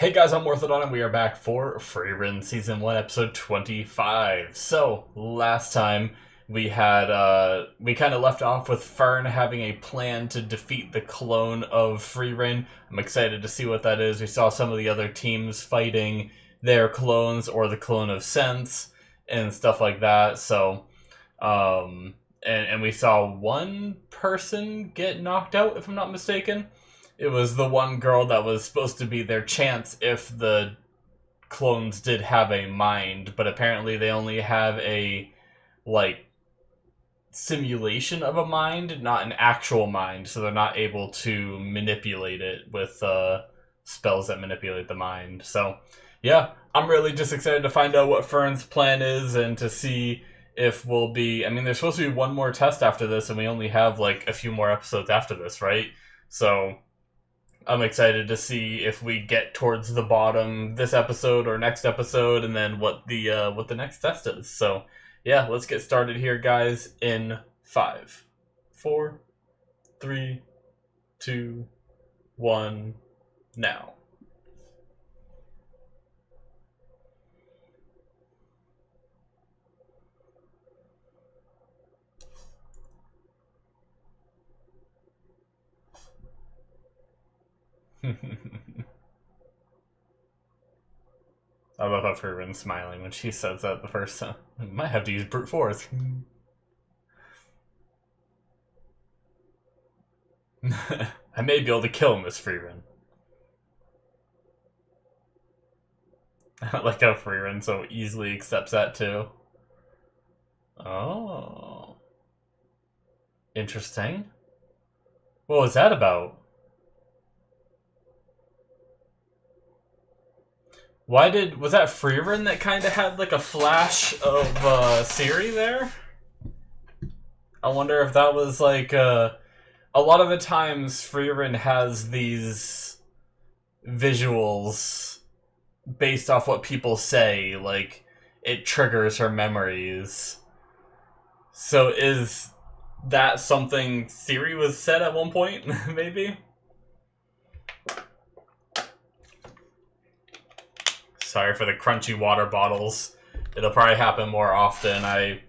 Hey guys, I'm Morthadon and we are back for Frieren Season 1, Episode 25. So, last time we kind of left off with Fern having a plan to defeat the clone of Frieren. I'm excited to see what that is. We saw some of the other teams fighting their clones or the clone of Sense and stuff like that. So, and we saw one person get knocked out, if I'm not mistaken. It was the one girl that was supposed to be their chance if the clones did have a mind, but apparently they only have a, like, simulation of a mind, not an actual mind, so they're not able to manipulate it with spells that manipulate the mind. So, yeah, I'm really just excited to find out what Fern's plan is and to see if we'll be... I mean, there's supposed to be one more test after this, and we only have, like, a few more episodes after this, right? So I'm excited to see if we get towards the bottom this episode or next episode, and then what the next test is. So, yeah, let's get started here, guys. In 5, 4, 3, 2, 1, now. I love how Friren's smiling when she says that the first time. I might have to use brute force. I may be able to kill Miss Frieren. I like how Frieren so easily accepts that too. Oh. Interesting. What was that about? Was that Frieren that kind of had like a flash of Siri there? I wonder if that was like a lot of the times Frieren has these visuals based off what people say, like it triggers her memories. So is that something Siri was said at one point, maybe? Sorry for the crunchy water bottles. It'll probably happen more often. I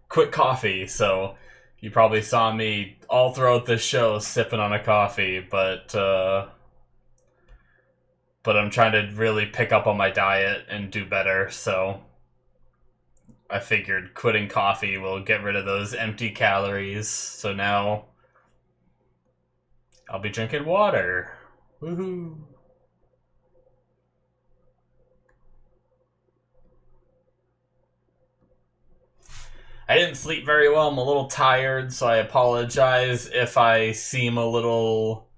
quit coffee, so you probably saw me all throughout this show sipping on a coffee, but I'm trying to really pick up on my diet and do better, so I figured quitting coffee will get rid of those empty calories, so now I'll be drinking water. Woohoo! I didn't sleep very well. I'm a little tired, so I apologize if I seem a little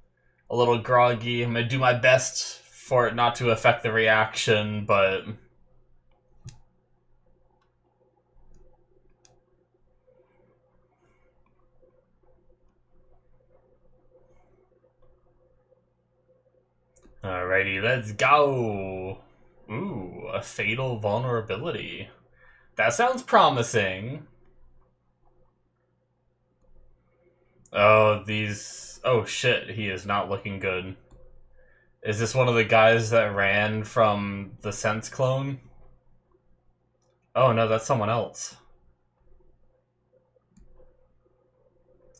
groggy. I'm gonna do my best for it not to affect the reaction, but alrighty, let's go. Ooh, a fatal vulnerability. That sounds promising. Oh, these... Oh shit, he is not looking good. Is this one of the guys that ran from the Sense clone? Oh no, that's someone else.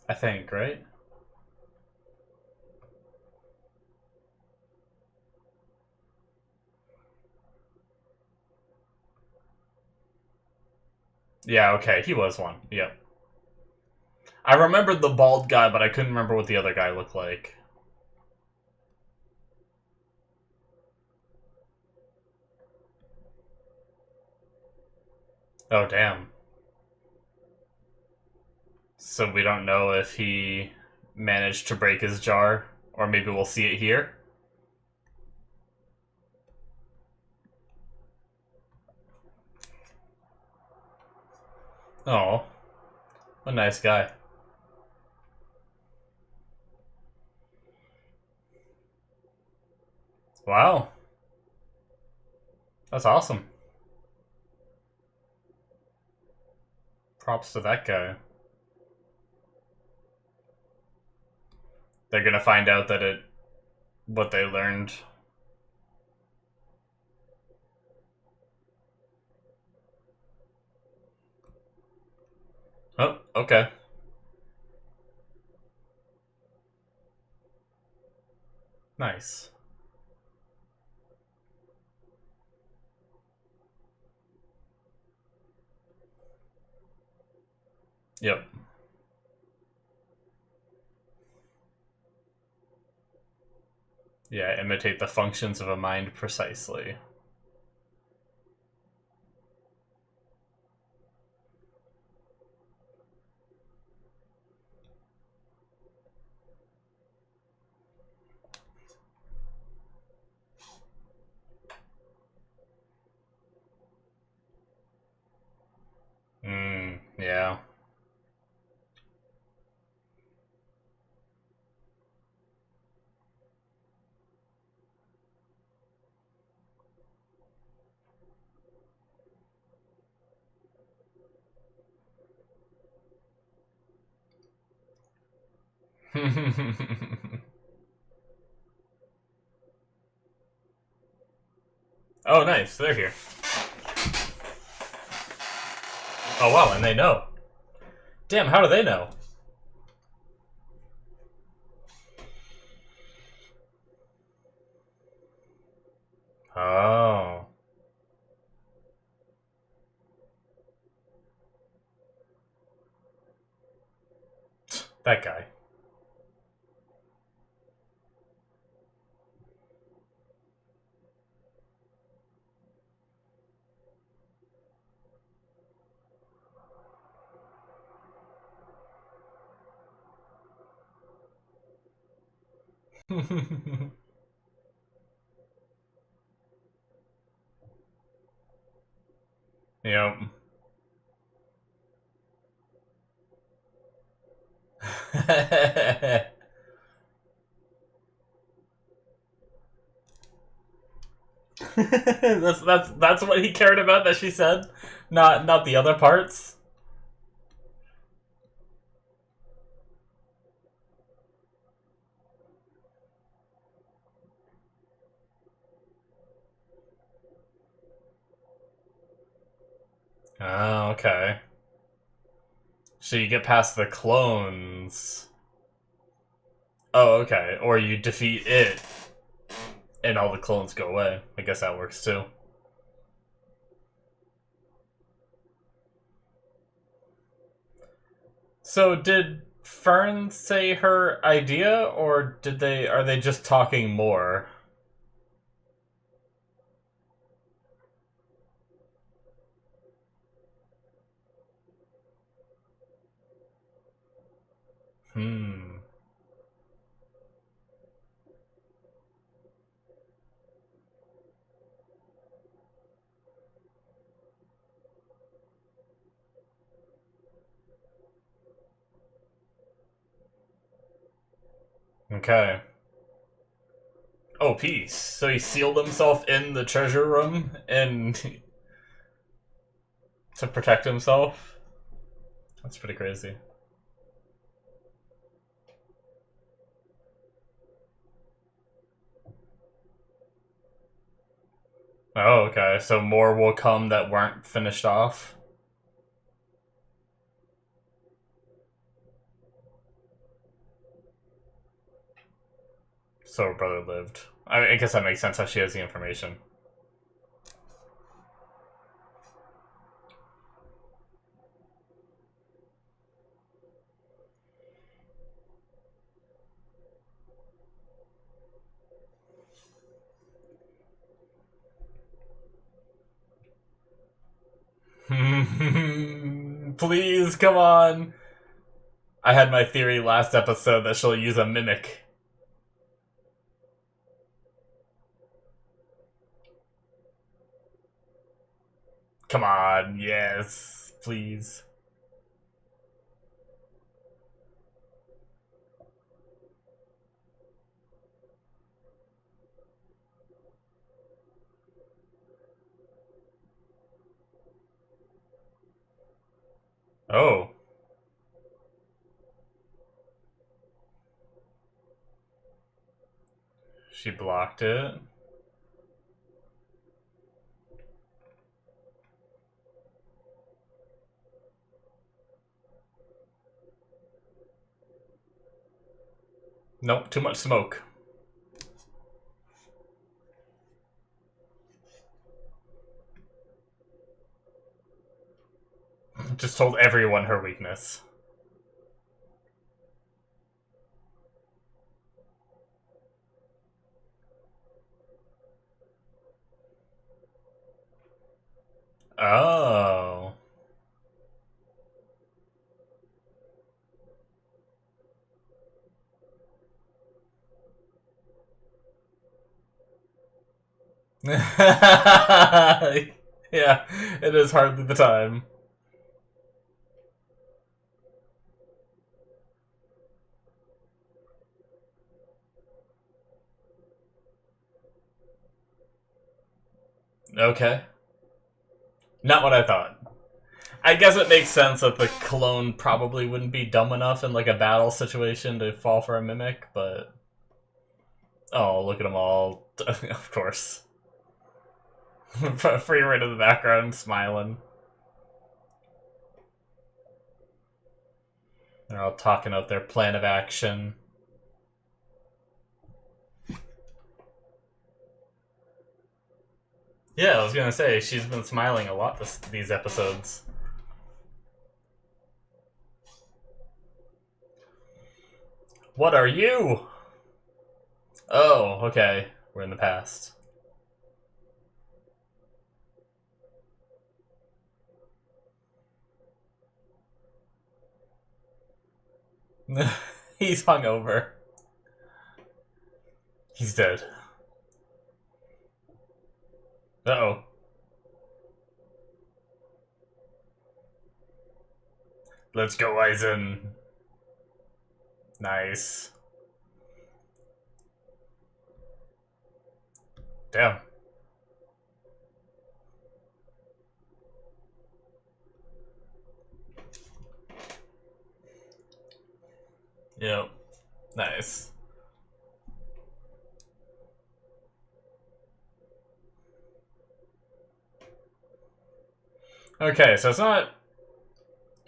I think, right? Yeah, okay, he was one. Yep. I remembered the bald guy, but I couldn't remember what the other guy looked like. Oh, damn. So we don't know if he managed to break his jar, or maybe we'll see it here. Oh, a nice guy. Wow. That's awesome. Props to that guy. They're gonna find out that what they learned Okay. Nice. Yep. Yeah, imitate the functions of a mind precisely. Yeah. Oh, nice. They're here. Oh, wow, and they know. Damn, how do they know? Oh. That guy. Yep. that's what he cared about that she said, not the other parts. Oh, okay. So you get past the clones. Oh, okay. Or you defeat it, and all the clones go away. I guess that works too. So did Fern say her idea, or are they just talking more? Hmm. Okay. Oh, peace. So he sealed himself in the treasure room and to protect himself? That's pretty crazy. Oh, okay. So more will come that weren't finished off? So her brother lived. I guess that makes sense how she has the information. Please, come on. I had my theory last episode that she'll use a mimic. Come on, yes, please. Oh, she blocked it. Nope, too much smoke. Just told everyone her weakness. Oh. Yeah, it is hardly the time. Okay. Not what I thought. I guess it makes sense that the clone probably wouldn't be dumb enough in like a battle situation to fall for a mimic, but... Oh, look at them all. Of course. Frieren in the background, smiling. They're all talking out their plan of action. Yeah, I was gonna say, she's been smiling a lot these episodes. What are you? Oh, okay. We're in the past. He's hungover. He's dead. Uh-oh. Let's go, Aizen. Nice. Damn. Yep. Nice. Okay, so it's not...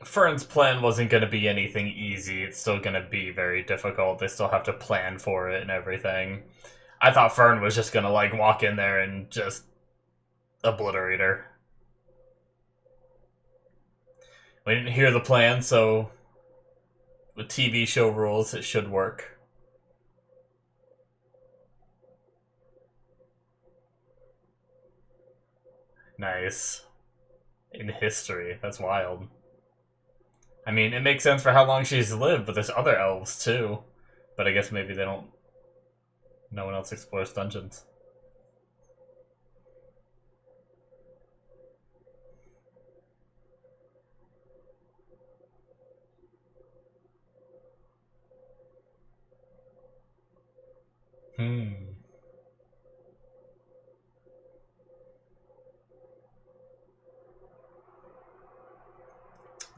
Fern's plan wasn't going to be anything easy. It's still going to be very difficult. They still have to plan for it and everything. I thought Fern was just going to, like, walk in there and just obliterate her. We didn't hear the plan, so... With TV show rules, it should work. Nice. In history. That's wild. I mean, it makes sense for how long she's lived, but there's other elves, too. But I guess maybe they don't... No one else explores dungeons.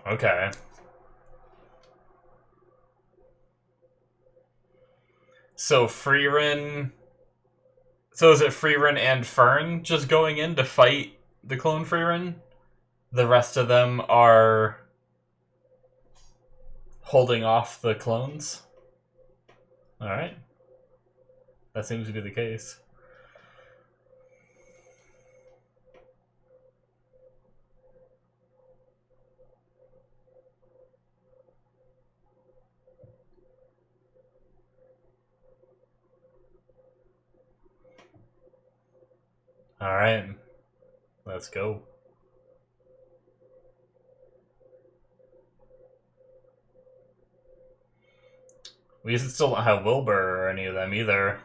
Okay. So Frieren... So is it Frieren and Fern just going in to fight the clone Frieren? The rest of them are holding off the clones? Alright. That seems to be the case. Alright. Let's go. We still don't have Wilbur or any of them either.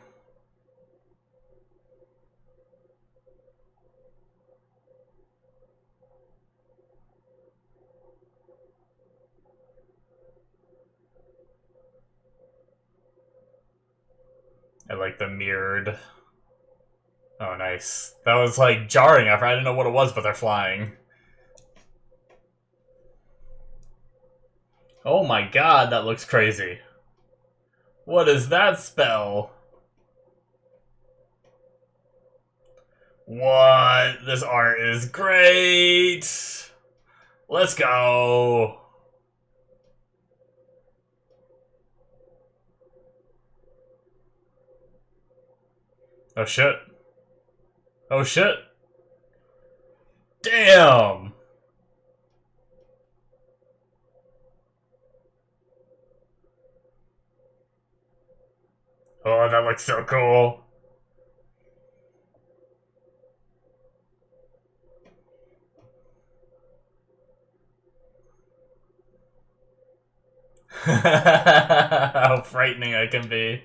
I like the mirrored... Oh, nice. That was, like, jarring. I didn't know what it was, but they're flying. Oh my god, that looks crazy. What is that spell? What? This art is great! Let's go! Oh shit. Oh shit. Damn! Oh, that looks so cool. How frightening I can be.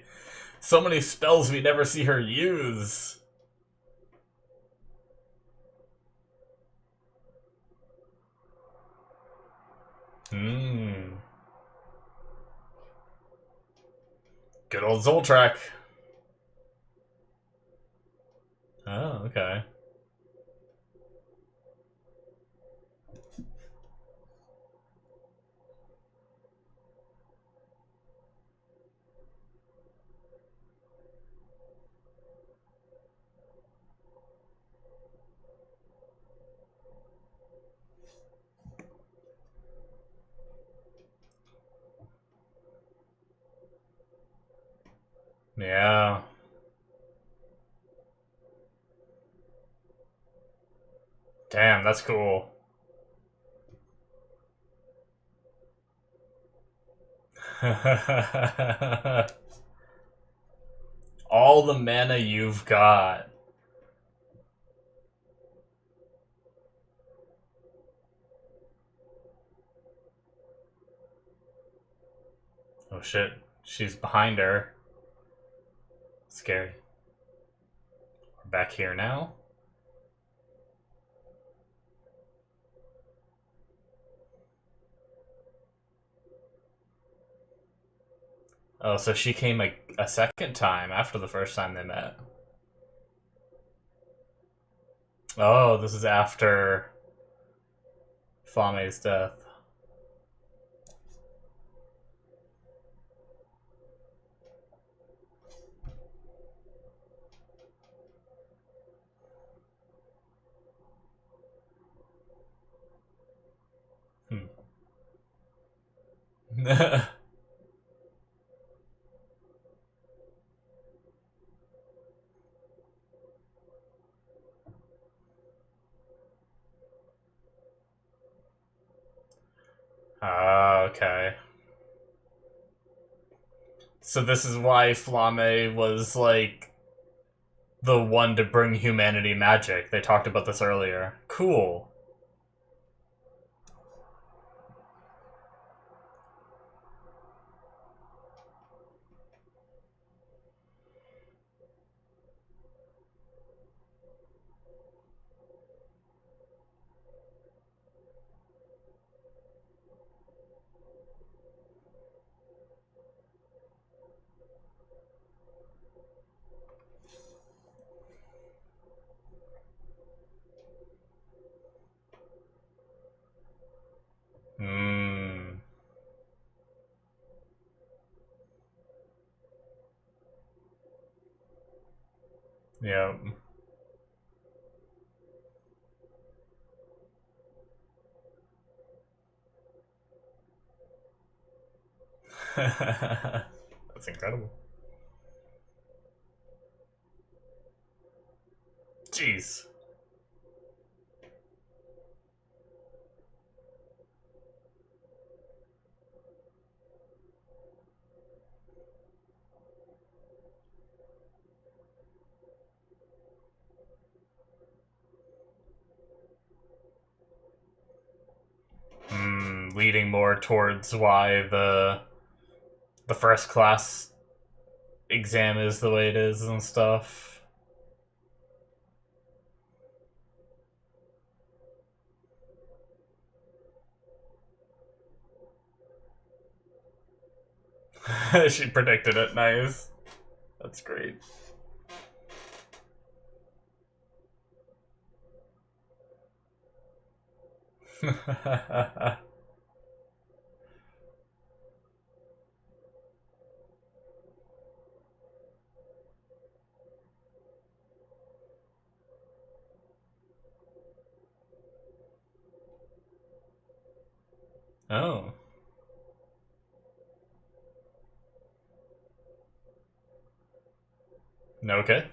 So many spells we never see her use. Hmm. Good old Zoltrak. Oh, okay. Yeah. Damn, that's cool. All the mana you've got. Oh shit. She's behind her. Scary. We're back here now. Oh, so she came a second time after the first time they met. Oh, this is after Flame's death. Hmm. Ah, okay. So this is why Flame was like the one to bring humanity magic. They talked about this earlier. Cool. Hmm. Yep. That's incredible. Jeez. Hmm. Leading more towards why the first class exam is the way it is and stuff. She predicted it. Nice. That's great. Oh. Okay.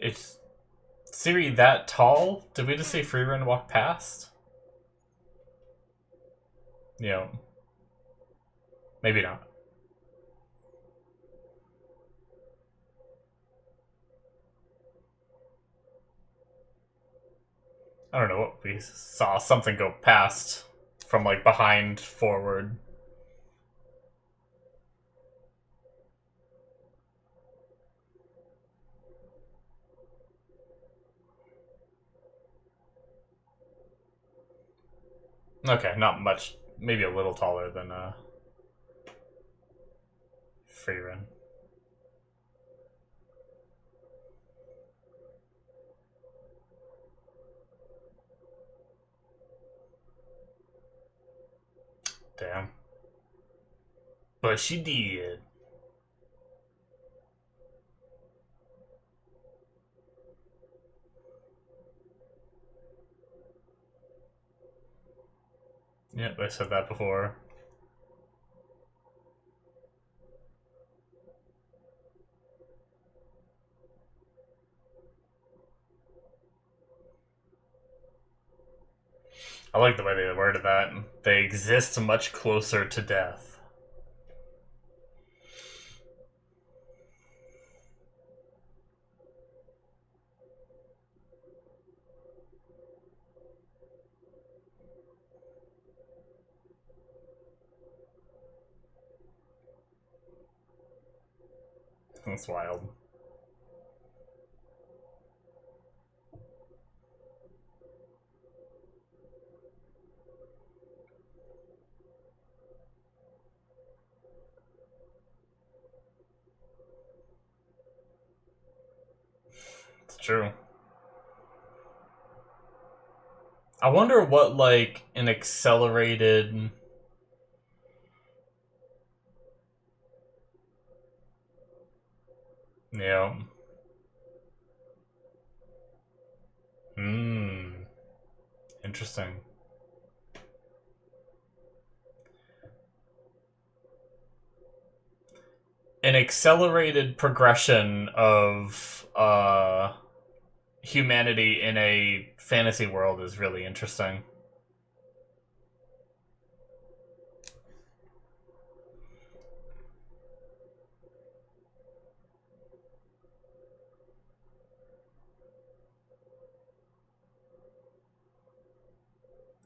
Is Siri that tall? Did we just see Frieren walk past? Maybe not. I don't know what we saw. Something go past from like behind forward. Okay, not much. Maybe a little taller than Frieren. Damn. But she did. Yep, I said that before. I like the way they worded that. They exist much closer to death. That's wild. It's true. I wonder what, like, an accelerated... Yeah. Interesting. An accelerated progression of humanity in a fantasy world is really interesting.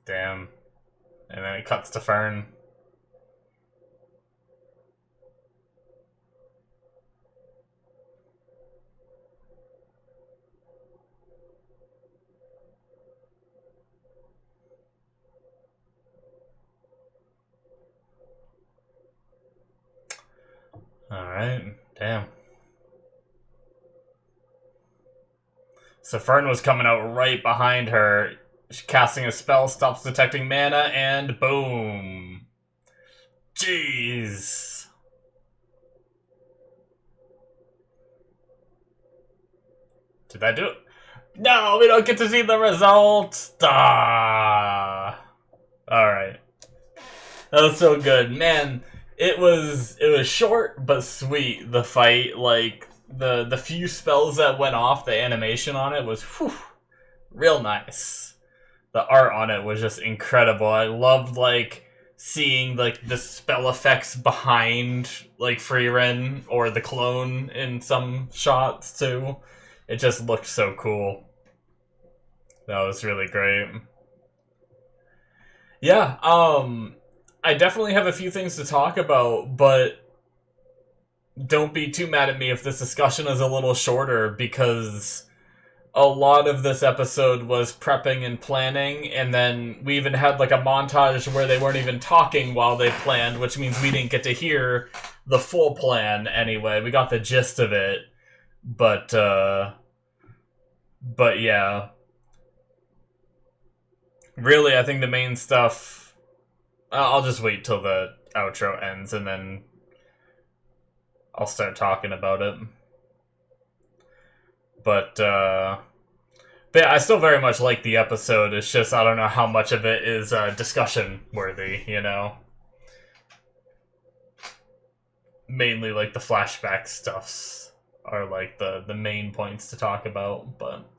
Damn. And then it cuts to Fern. Alright, damn. So Fern was coming out right behind her. Casting a spell, stops detecting mana, and boom. Jeez. Did that do it? No, we don't get to see the result. Ah. Alright. That was so good. Man, it was short but sweet, the fight. Like, the few spells that went off, the animation on it was real nice. The art on it was just incredible. I loved, like, seeing, like, the spell effects behind, like, Frieren or the clone in some shots, too. It just looked so cool. That was really great. Yeah, I definitely have a few things to talk about, but don't be too mad at me if this discussion is a little shorter, because a lot of this episode was prepping and planning, and then we even had like a montage where they weren't even talking while they planned, which means we didn't get to hear the full plan anyway. We got the gist of it, but yeah. Really, I think the main stuff... I'll just wait till the outro ends, and then I'll start talking about it. But yeah, I still very much like the episode. It's just, I don't know how much of it is discussion worthy, you know? Mainly like the flashback stuffs. are like the main points to talk about. But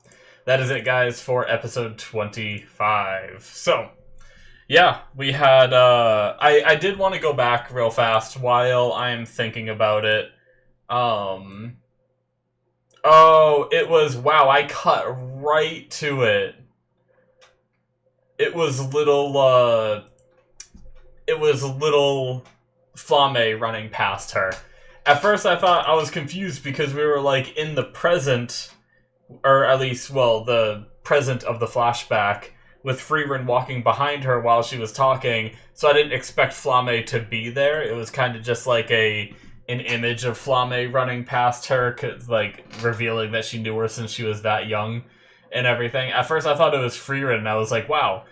that is it, guys, for episode 25. So yeah, we had I did want to go back real fast while I'm thinking about it. Oh, it was, wow, I cut right to it. It was little Flame running past her. At first I thought I was confused because we were like in the present, or at least, well, the present of the flashback, with Frieren walking behind her while she was talking, so I didn't expect Flame to be there. It was kind of just like an image of Flame running past her, like revealing that she knew her since she was that young and everything. At first I thought it was Frieren, and I was like, wow,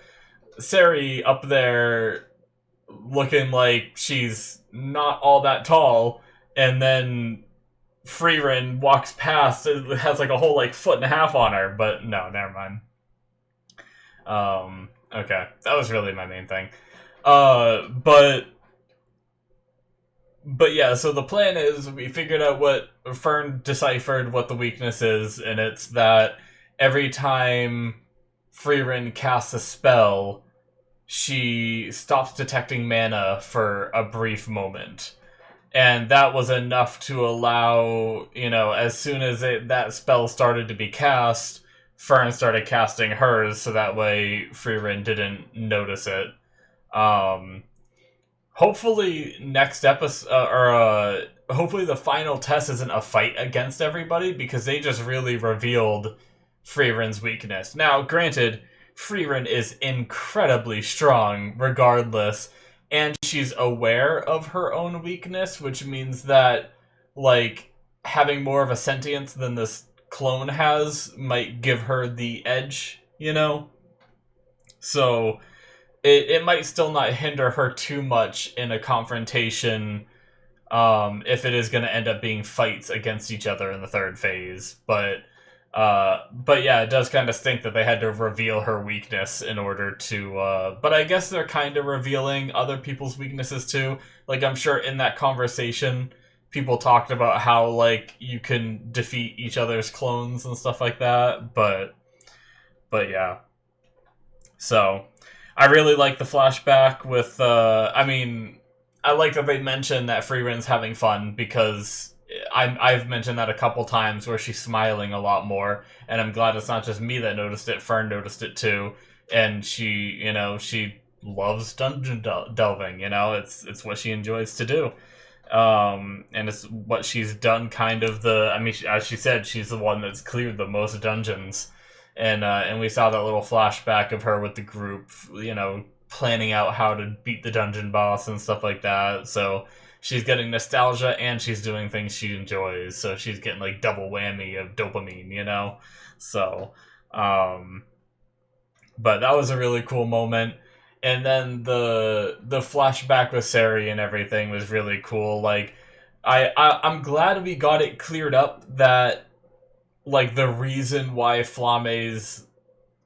Sari up there looking like she's not all that tall, and then Frieren walks past, it has like a whole like foot and a half on her, but no, never mind. Okay, that was really my main thing. But yeah, so the plan is we figured out what Fern deciphered what the weakness is, and it's that every time Frieren casts a spell, she stops detecting mana for a brief moment. And that was enough to allow, as soon as that spell started to be cast, Fern started casting hers, so that way Frieren didn't notice it. Hopefully next episode, hopefully the final test isn't a fight against everybody, because they just really revealed Frieren's weakness. Now, granted, Frieren is incredibly strong, regardless, and she's aware of her own weakness, which means that, like, having more of a sentience than this clone has might give her the edge, So, it might still not hinder her too much in a confrontation, if it is going to end up being fights against each other in the third phase. But yeah, it does kind of stink that they had to reveal her weakness in order to, but I guess they're kind of revealing other people's weaknesses too. Like, I'm sure in that conversation, people talked about how, like, you can defeat each other's clones and stuff like that, but yeah. So, I really like the flashback with, I like that they mentioned that Frieren's having fun, because I've mentioned that a couple times where she's smiling a lot more, and I'm glad it's not just me that noticed it. Fern noticed it too, and she loves dungeon delving. It's what she enjoys to do, and it's what she's done. Kind of as she said, she's the one that's cleared the most dungeons, and we saw that little flashback of her with the group, planning out how to beat the dungeon boss and stuff like that. So she's getting nostalgia, and she's doing things she enjoys, so she's getting like double whammy of dopamine, So, but that was a really cool moment. And then the flashback with Sari and everything was really cool. Like, I'm glad we got it cleared up that, like, the reason why Flame's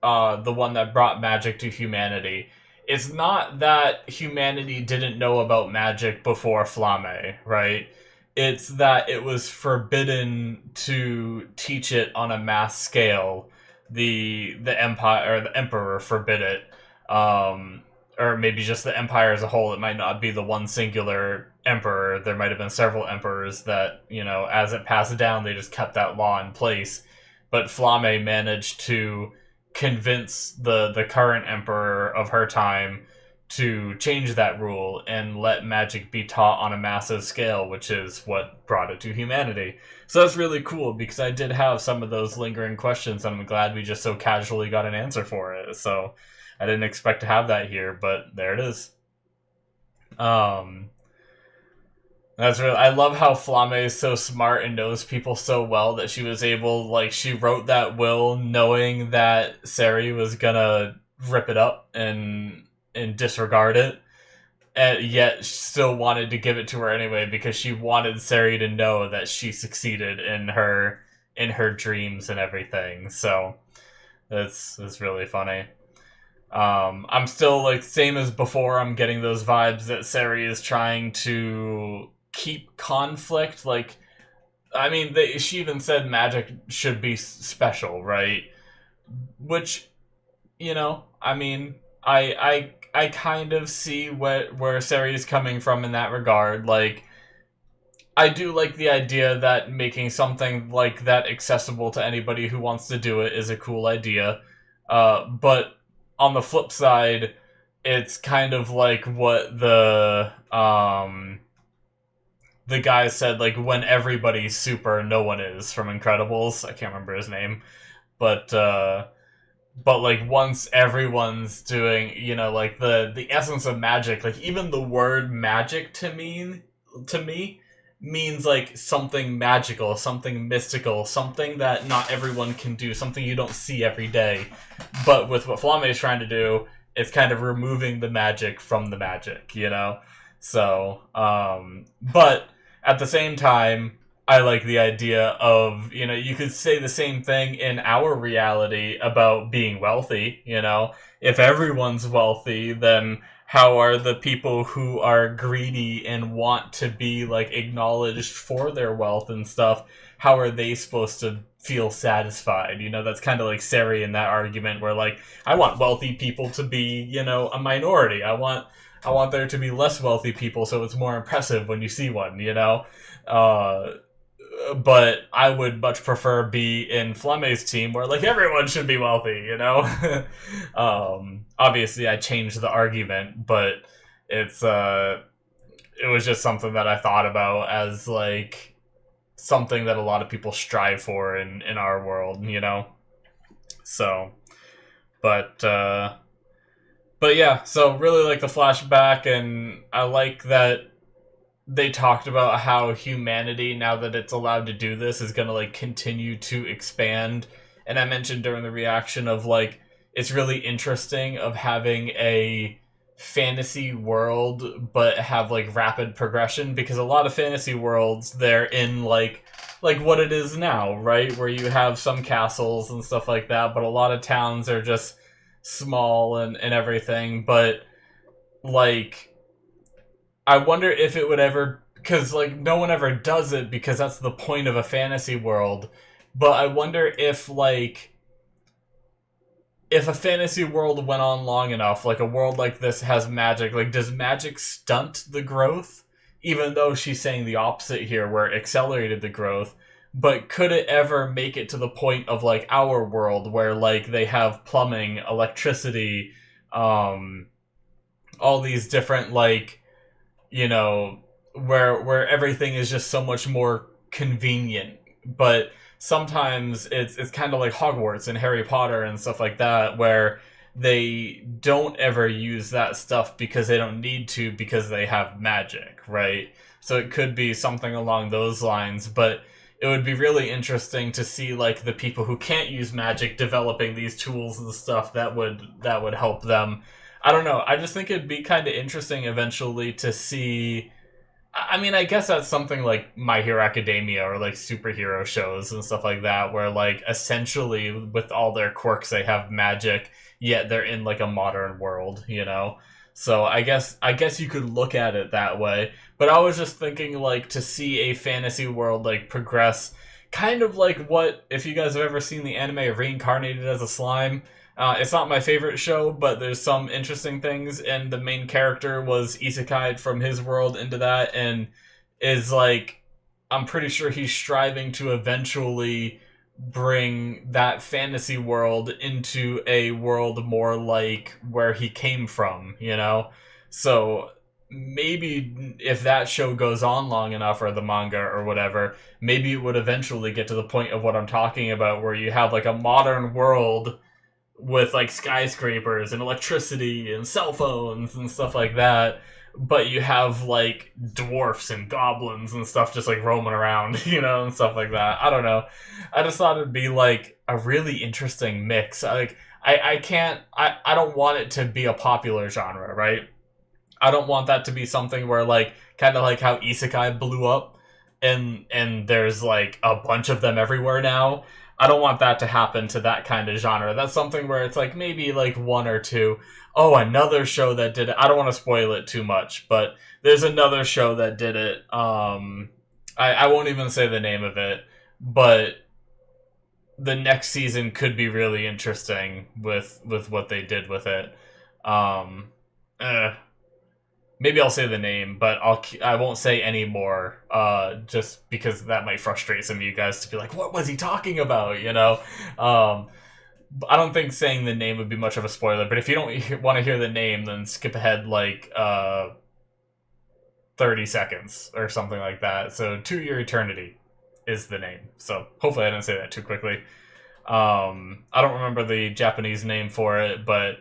the one that brought magic to humanity, it's not that humanity didn't know about magic before Flame, right? It's that it was forbidden to teach it on a mass scale. The empire, or the emperor, forbid it. Or maybe just the empire as a whole. It might not be the one singular emperor. There might have been several emperors that, as it passed down, they just kept that law in place. But Flame managed to convince the current emperor of her time to change that rule and let magic be taught on a massive scale, which is what brought it to humanity. So that's really cool, because I did have some of those lingering questions, and I'm glad we just so casually got an answer for it. So I didn't expect to have that here, but there it is. That's really, I love how Flame is so smart and knows people so well that she was able, like, she wrote that will knowing that Sari was gonna rip it up and disregard it, and yet still wanted to give it to her anyway, because she wanted Sari to know that she succeeded in her dreams and everything. So it's really funny. I'm still, like, same as before, I'm getting those vibes that Sari is trying to keep conflict, like, I mean, she even said magic should be special, right? Which, I mean, I kind of see where Sari is coming from in that regard. Like, I do like the idea that making something like that accessible to anybody who wants to do it is a cool idea. But on the flip side, it's kind of like what the guy said, like, when everybody's super, no one is, from Incredibles. I can't remember his name. But like once everyone's doing, like the essence of magic, like even the word magic to me means like something magical, something mystical, something that not everyone can do, something you don't see every day. But with what Flamme is trying to do, it's kind of removing the magic from the magic. So, but at the same time, I like the idea of, you could say the same thing in our reality about being wealthy, If everyone's wealthy, then how are the people who are greedy and want to be, like, acknowledged for their wealth and stuff, how are they supposed to feel satisfied? That's kind of like Sari in that argument where, like, I want wealthy people to be, a minority. I want there to be less wealthy people so it's more impressive when you see one, But I would much prefer be in Flamme's team where, like, everyone should be wealthy, Obviously, I changed the argument, but it was just something that I thought about as, like, something that a lot of people strive for in our world, So, but yeah, so really like the flashback, and I like that they talked about how humanity, now that it's allowed to do this, is going to, like, continue to expand. And I mentioned during the reaction of, like, it's really interesting of having a fantasy world but have, like, rapid progression, because a lot of fantasy worlds, they're in, like what it is now, right? Where you have some castles and stuff like that, but a lot of towns are just small and everything. But, like, I wonder if it would ever, because, like, no one ever does it because that's the point of a fantasy world, but I wonder if, like, if a fantasy world went on long enough, like a world like this has magic, like, does magic stunt the growth? Even though she's saying the opposite here, where it accelerated the growth, but could it ever make it to the point of, like, our world, where, like, they have plumbing, electricity, all these different, like, where everything is just so much more convenient. But sometimes it's kind of like Hogwarts and Harry Potter and stuff like that, where they don't ever use that stuff because they don't need to, because they have magic, right? So it could be something along those lines, but it would be really interesting to see, like, the people who can't use magic developing these tools and stuff that would help them. I don't know. I just think it'd be kind of interesting eventually to see. I mean, I guess that's something like My Hero Academia or, like, superhero shows and stuff like that, where, like, essentially with all their quirks they have magic, yet they're in, like, a modern world, So I guess you could look at it that way. But I was just thinking, like, to see a fantasy world, like, progress, kind of like what, if you guys have ever seen the anime Reincarnated as a Slime. It's not my favorite show, but there's some interesting things, and the main character was isekai'd from his world into that, and is, like, I'm pretty sure he's striving to eventually bring that fantasy world into a world more like where he came from, So maybe if that show goes on long enough, or the manga or whatever, maybe it would eventually get to the point of what I'm talking about, where you have, like, a modern world with, like, skyscrapers and electricity and cell phones and stuff like that, but you have, like, dwarfs and goblins and stuff just, like, roaming around, and stuff like that. I don't know. I just thought it'd be, like, a really interesting mix. Like, I don't want it to be a popular genre, right? I don't want that to be something where, like, kind of like how isekai blew up and there's, like, a bunch of them everywhere now. I don't want that to happen to that kind of genre. That's something where it's, like, maybe, like, one or two. Oh, another show that did it. I don't want to spoil it too much, but there's another show that did it. I won't even say the name of it, but the next season could be really interesting with what they did with it. Um, uh, Maybe I'll say the name, but I won't say any more. Just because that might frustrate some of you guys to be like, what was he talking about? You know. Um, I don't think saying the name would be much of a spoiler. But if you don't want to hear the name, then skip ahead like 30 seconds or something like that. So To Your Eternity is the name. So hopefully I didn't say that too quickly. I don't remember the Japanese name for it, but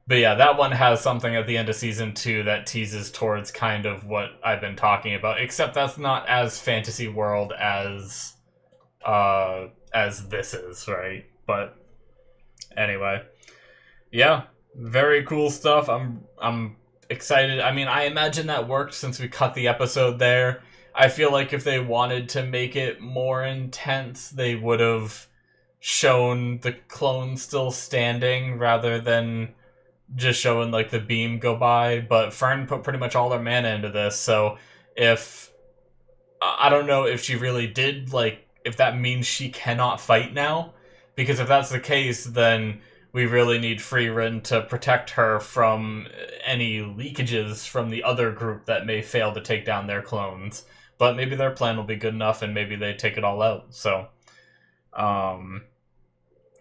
yeah, that one has something at the end of season 2 that teases towards kind of what I've been talking about. Except that's not as fantasy world as this is, right? But anyway, yeah, very cool stuff. I'm excited. I mean, I imagine that worked since we cut the episode there. I feel like if they wanted to make it more intense, they would have shown the clone still standing rather than just showing like the beam go by. But Fern put pretty much all their mana into this, so if I don't know if she really did, like, if that means she cannot fight now, because if that's the case, then we really need Frieren to protect her from any leakages from the other group that may fail to take down their clones. But maybe their plan will be good enough, and maybe they take it all out. So,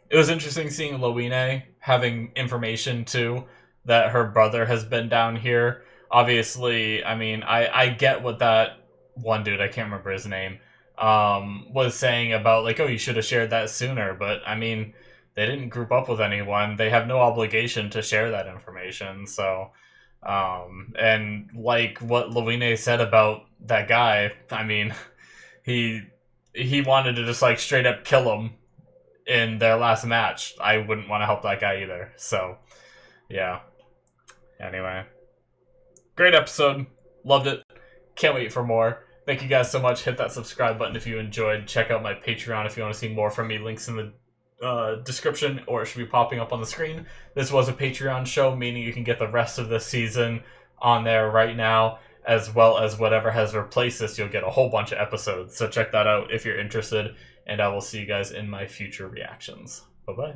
it was interesting seeing Lowine having information too that her brother has been down here. Obviously, I mean, I get what that one dude, I can't remember his name, was saying about like, oh, you should have shared that sooner. But I mean, they didn't group up with anyone. They have no obligation to share that information. So, and like what Lowine said about that guy, I mean, he he wanted to just like straight up kill him in their last match. I wouldn't want to help that guy either. So, yeah. Anyway, great episode. Loved it. Can't wait for more. Thank you guys so much. Hit that subscribe button if you enjoyed. Check out my Patreon if you want to see more from me. Links in the description, or it should be popping up on the screen. This was a Patreon show, meaning you can get the rest of this season on there right now, as well as whatever has replaced this. You'll get a whole bunch of episodes. So check that out if you're interested, and I will see you guys in my future reactions. Bye-bye.